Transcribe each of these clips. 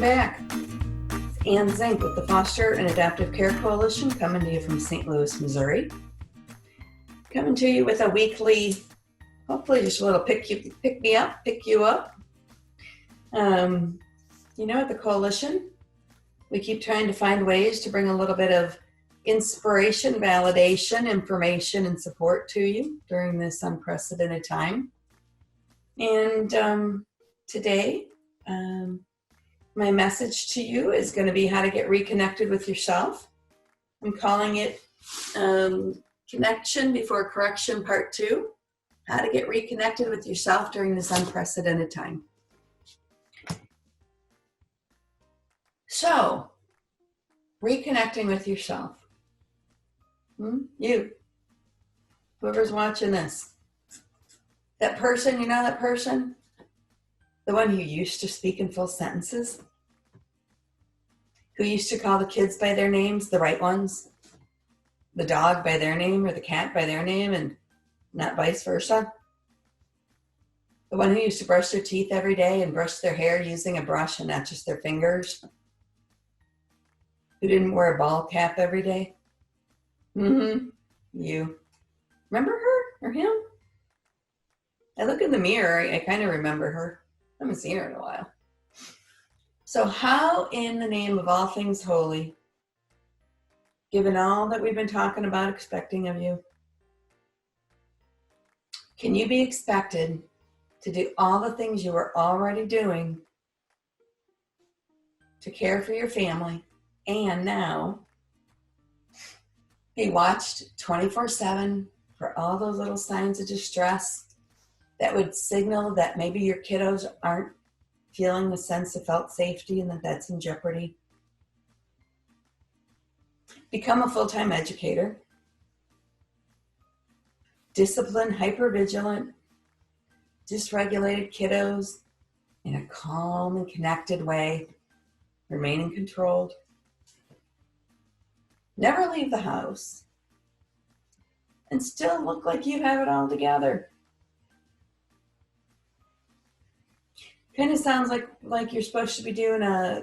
back. It's Zink with the Foster and Adoptive Care Coalition, coming to you from St. Louis, Missouri. Coming to you with a weekly, hopefully just a little pick you up. At the coalition, we keep trying to find ways to bring a little bit of inspiration, validation, information, and support to you during this unprecedented time. And today, my message to you is going to be how to get reconnected with yourself. I'm calling it Connection Before Correction Part 2, how to get reconnected with yourself during this unprecedented time. So, reconnecting with yourself. You, whoever's watching this, that person, that person? The one who used to speak in full sentences? Who used to call the kids by their names, the right ones? The dog by their name or the cat by their name and not vice versa? The one who used to brush their teeth every day and brush their hair using a brush and not just their fingers? Who didn't wear a ball cap every day? You. Remember her or him? I look in the mirror, I kind of remember her. I haven't seen her in a while. So how in the name of all things holy, given all that we've been talking about expecting of you, can you be expected to do all the things you were already doing to care for your family and now be watched 24/7 for all those little signs of distress that would signal that maybe your kiddos aren't feeling the sense of felt safety and that that's in jeopardy? Become a full-time educator. Discipline hypervigilant, dysregulated kiddos in a calm and connected way, remaining controlled. Never leave the house and still look like you have it all together. Kind of sounds like you're supposed to be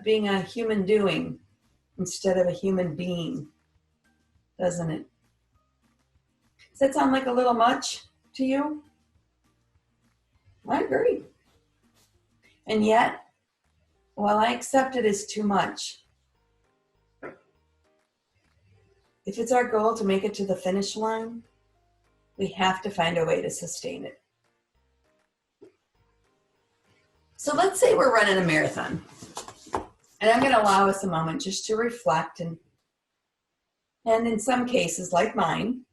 being a human doing instead of a human being, doesn't it? Does that sound like a little much to you? I agree. And yet, while I accept it as too much, if it's our goal to make it to the finish line, we have to find a way to sustain it. So let's say we're running a marathon, and I'm going to allow us a moment just to reflect and in some cases, like mine,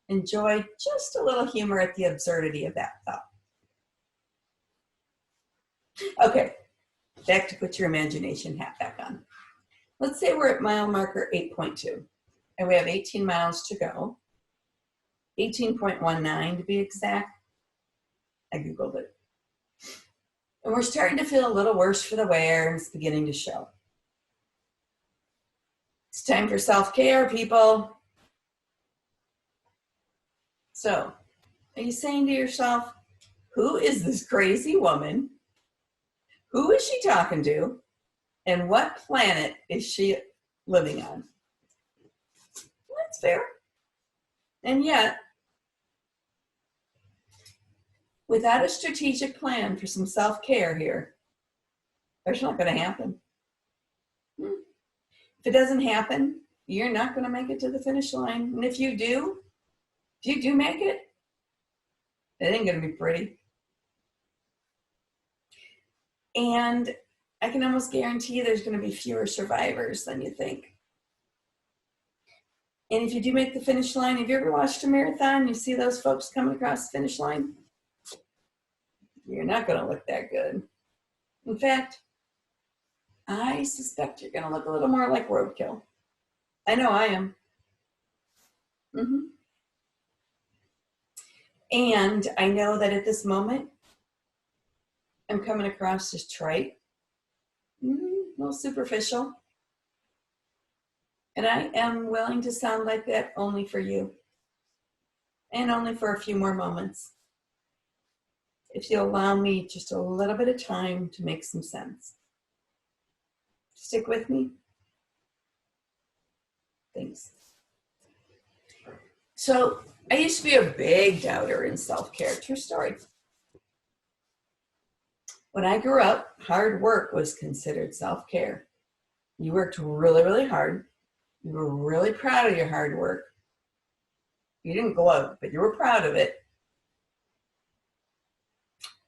enjoy just a little humor at the absurdity of that thought. Okay, back to put your imagination hat back on. Let's say we're at mile marker 8.2, and we have 18 miles to go, 18.19 to be exact. I Googled it. And we're starting to feel a little worse for the wear, and it's beginning to show. It's time for self-care, people. So, are you saying to yourself, who is this crazy woman? Who is she talking to? And what planet is she living on? That's fair. And yet, without a strategic plan for some self-care here, it's not going to happen. If it doesn't happen, you're not going to make it to the finish line. And if you do make it, it ain't going to be pretty. And I can almost guarantee there's going to be fewer survivors than you think. And if you do make the finish line, have you ever watched a marathon? You see those folks coming across the finish line? You're not going to look that good. In fact, I suspect you're going to look a little more like roadkill. I know I am. And I know that at this moment, I'm coming across as trite, a little superficial. And I am willing to sound like that only for you. And only for a few more moments. If you'll allow me just a little bit of time to make some sense. Stick with me? Thanks. So I used to be a big doubter in self-care. True story. When I grew up, hard work was considered self-care. You worked really, really hard. You were really proud of your hard work. You didn't gloat, but you were proud of it.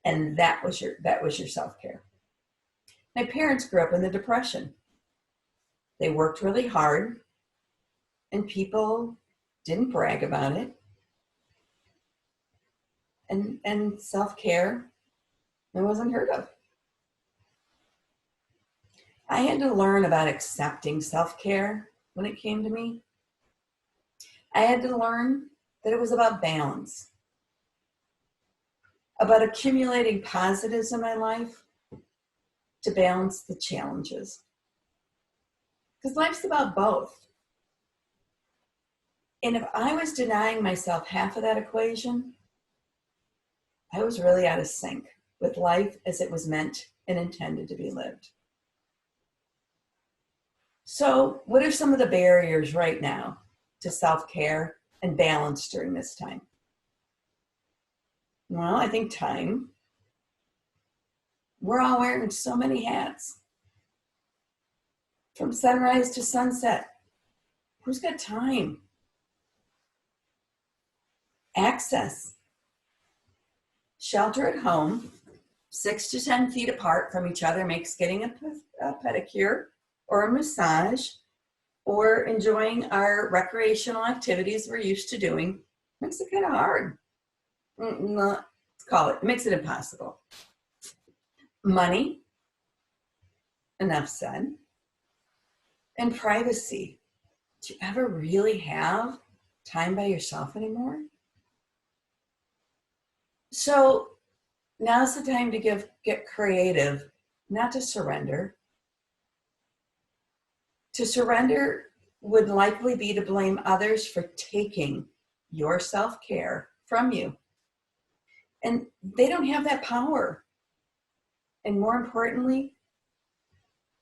And that was your self-care. My parents grew up in the Depression. They worked really hard, and people didn't brag about it. And self-care, it wasn't heard of. I had to learn about accepting self-care when it came to me. I had to learn that it was about balance, about accumulating positives in my life to balance the challenges. Because life's about both. And if I was denying myself half of that equation, I was really out of sync with life as it was meant and intended to be lived. So, what are some of the barriers right now to self-care and balance during this time? Well, I think time. We're all wearing so many hats. From sunrise to sunset. Who's got time? Access. Shelter at home, 6 to 10 feet apart from each other, makes getting a pedicure or a massage or enjoying our recreational activities we're used to doing, makes it kind of hard. Let's call it, makes it impossible. Money, enough said. And privacy. Do you ever really have time by yourself anymore? So now's the time to get creative, not to surrender. To surrender would likely be to blame others for taking your self-care from you. And they don't have that power. And more importantly,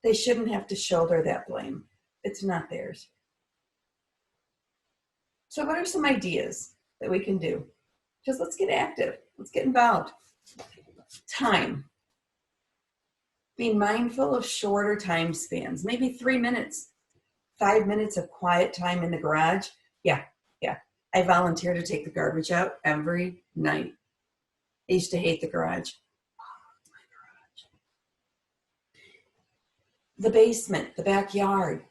they shouldn't have to shoulder that blame. It's not theirs. So what are some ideas that we can do? Just let's get active. Let's get involved. Time. Be mindful of shorter time spans, maybe 3 minutes, 5 minutes of quiet time in the garage. Yeah. I volunteer to take the garbage out every night. I used to hate the garage. The basement, the backyard.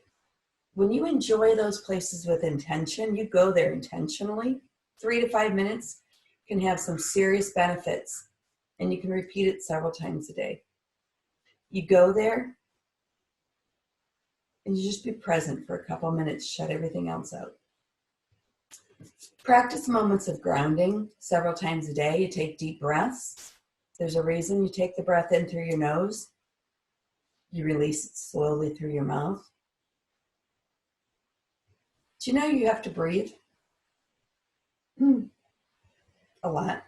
When you enjoy those places with intention, you go there intentionally, 3 to 5 minutes can have some serious benefits, and you can repeat it several times a day. You go there and you just be present for a couple minutes, shut everything else out. Practice moments of grounding several times a day. You take deep breaths. There's a reason you take the breath in through your nose. You release it slowly through your mouth. Do you know you have to breathe? A lot.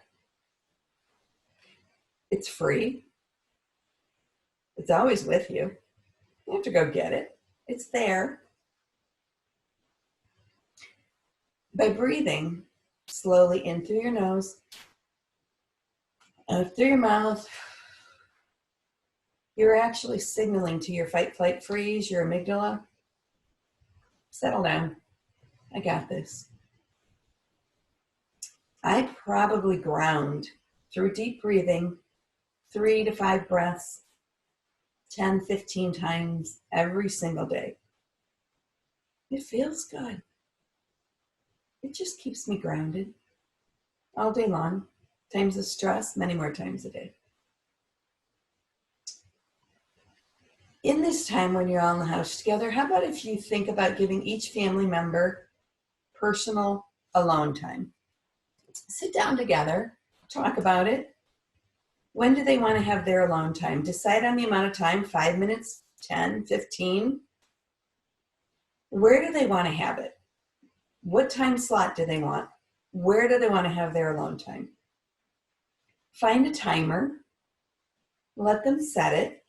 It's free. It's always with you. You have to go get it. It's there. By breathing slowly in through your nose, out through your mouth, you're actually signaling to your fight, flight, freeze, your amygdala, settle down. I got this. I probably ground through deep breathing, 3 to 5 breaths, 10, 15 times every single day. It feels good. It just keeps me grounded all day long. Times of stress, many more times a day. In this time when you're all in the house together, how about if you think about giving each family member personal alone time? Sit down together, talk about it. When do they want to have their alone time? Decide on the amount of time, 5 minutes, 10, 15. Where do they want to have it? What time slot do they want? Where do they want to have their alone time? Find a timer. Let them set it.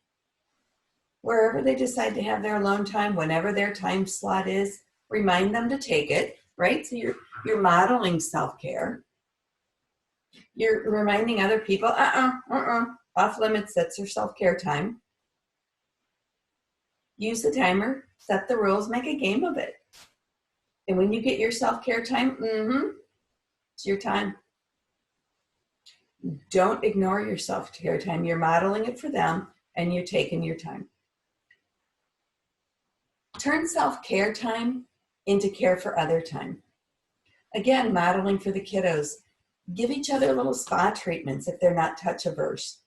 Wherever they decide to have their alone time, whenever their time slot is, remind them to take it, right? So you're modeling self-care. You're reminding other people, off limits, that's your self-care time. Use the timer, set the rules, make a game of it. And when you get your self-care time, it's your time. Don't ignore your self-care time. You're modeling it for them and you're taking your time. Turn self-care time into care for other time. Again, modeling for the kiddos. Give each other little spa treatments if they're not touch averse.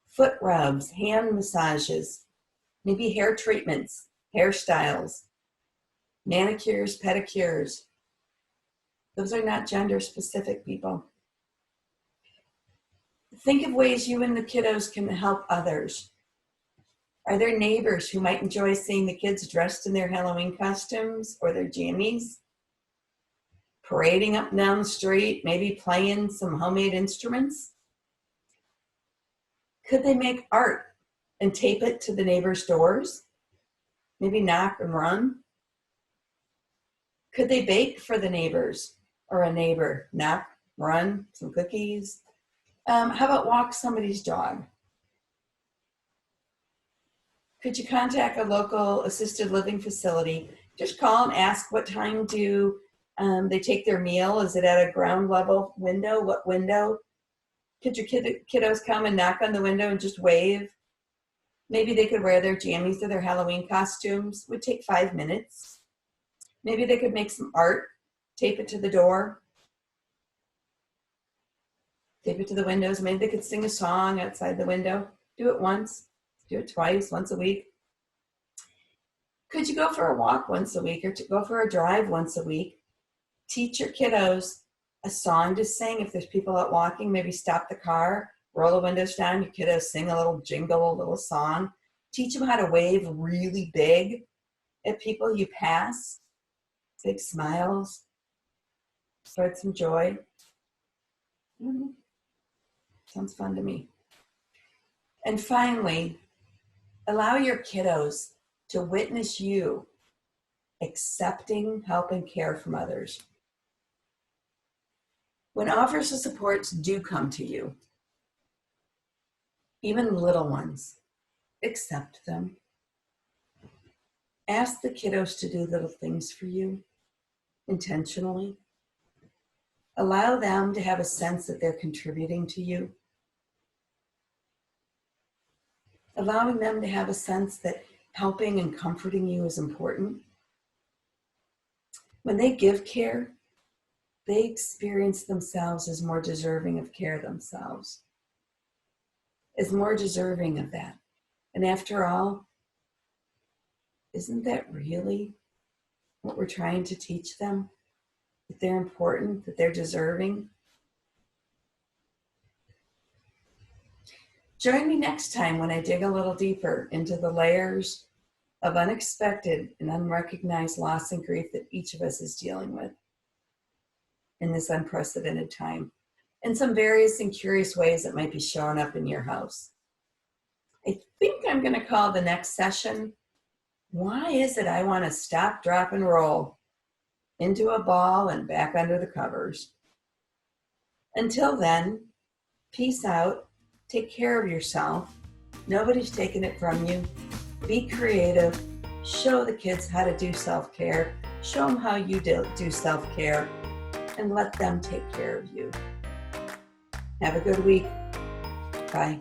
Foot rubs, hand massages, maybe hair treatments, hairstyles, manicures, pedicures. Those are not gender specific, people. Think of ways you and the kiddos can help others. Are there neighbors who might enjoy seeing the kids dressed in their Halloween costumes or their jammies? Parading up and down the street, maybe playing some homemade instruments? Could they make art and tape it to the neighbors' doors? Maybe knock and run? Could they bake for the neighbors or a neighbor? Knock, run, some cookies? How about walk somebody's dog? Could you contact a local assisted living facility? Just call and ask what time do they take their meal? Is it at a ground level window? What window? Could your kiddos come and knock on the window and just wave? Maybe they could wear their jammies or their Halloween costumes. It would take 5 minutes. Maybe they could make some art, tape it to the door, tape it to the windows. Maybe they could sing a song outside the window. Do it once. Do it twice, once a week. Could you go for a walk once a week or to go for a drive once a week? Teach your kiddos a song to sing. If there's people out walking, maybe stop the car, roll the windows down, your kiddos sing a little jingle, a little song. Teach them how to wave really big at people you pass. Big smiles. Spread some joy. Sounds fun to me. And finally, allow your kiddos to witness you accepting help and care from others. When offers of supports do come to you, even little ones, accept them. Ask the kiddos to do little things for you intentionally. Allow them to have a sense that they're contributing to you. Allowing them to have a sense that helping and comforting you is important. When they give care, they experience themselves as more deserving of care themselves, as more deserving of that. And after all, isn't that really what we're trying to teach them? That they're important, that they're deserving? Join me next time when I dig a little deeper into the layers of unexpected and unrecognized loss and grief that each of us is dealing with in this unprecedented time, and some various and curious ways that might be showing up in your house. I think I'm going to call the next session, Why is it I want to stop, drop, and roll into a ball and back under the covers? Until then, peace out. Take care of yourself. Nobody's taking it from you. Be creative. Show the kids how to do self-care. Show them how you do self-care, and let them take care of you. Have a good week. Bye.